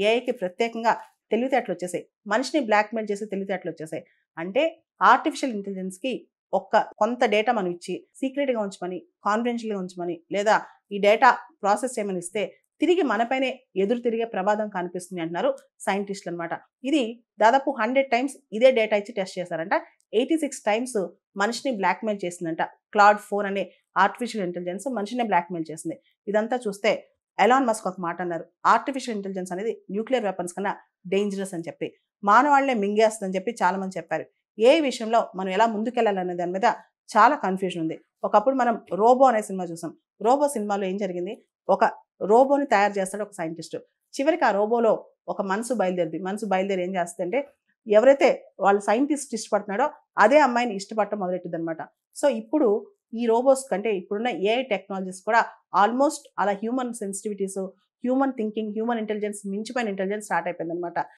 ఏఐకి ప్రత్యేకంగా తెలివితేటలు వచ్చేసాయి. మనిషిని బ్లాక్‌మెయిల్ చేసే తెలివితేటలు వచ్చేసాయి. అంటే ఆర్టిఫిషియల్ ఇంటెలిజెన్స్‌కి కొంత డేటా మనం ఇచ్చి సీక్రెట్‌గా ఉంచమని, కాన్ఫిడెన్షియల్‌గా ఉంచమని, లేదా ఈ డేటా ప్రాసెస్ చేయమని ఇస్తే తిరిగి మనపైనే ఎదురు తిరిగే ప్రమాదం కనిపిస్తుంది అంటున్నారు సైంటిస్టులు అనమాట. ఇది దాదాపు 100 టైమ్స్ ఇదే డేటా ఇచ్చి టెస్ట్ చేశారంట. 86 టైమ్స్ మనిషిని బ్లాక్‌మెయిల్ చేసిందంట. క్లౌడ్ 4 అనే ఆర్టిఫిషియల్ ఇంటెలిజెన్స్ మనిషినే బ్లాక్‌మెయిల్ చేసింది. ఇదంతా చూస్తే ఎలాన్ మస్క్ ఒక మాట అన్నారు. ఆర్టిఫిషియల్ ఇంటెలిజెన్స్ అనేది న్యూక్లియర్ వెపన్స్ కన్నా డేంజరస్ అని చెప్పి. మానవాళ్ళనే మింగేస్తుందని చెప్పి చాలామంది చెప్పారు. ఏఐ విషయంలో మనం ఎలా ముందుకెళ్ళాలనే దాని మీద చాలా కన్‌ఫ్యూజన్ ఉంది. ఒకప్పుడు మనం 'రోబో' అనే సినిమా చూసాం. 'రోబో' సినిమాలో ఏం జరిగింది? ఒక రోబోని తయారు చేస్తాడు ఒక సైంటిస్టు. చివరికి ఆ రోబోలో ఒక మనసు బయలుదేరింది. మనసు బయలుదేరి ఏం చేస్తదంటే ఎవరైతే వాళ్ళ సైంటిస్ట్ ఇష్టపడుతున్నాడో అదే అమ్మాయిని ఇష్టపడటం మొదలెట్టిద్దనమాట. సో, ఇప్పుడు ఈ రోబోస్ కంటే ఇప్పుడున్న ఏఐ టెక్నాలజీస్ కూడా ఆల్మోస్ట్ అలా human sensitivities, human thinking, human intelligence మించిపోయిన ఇంటెలిజెన్స్ స్టార్ట్ అయిపోయిందనమాట.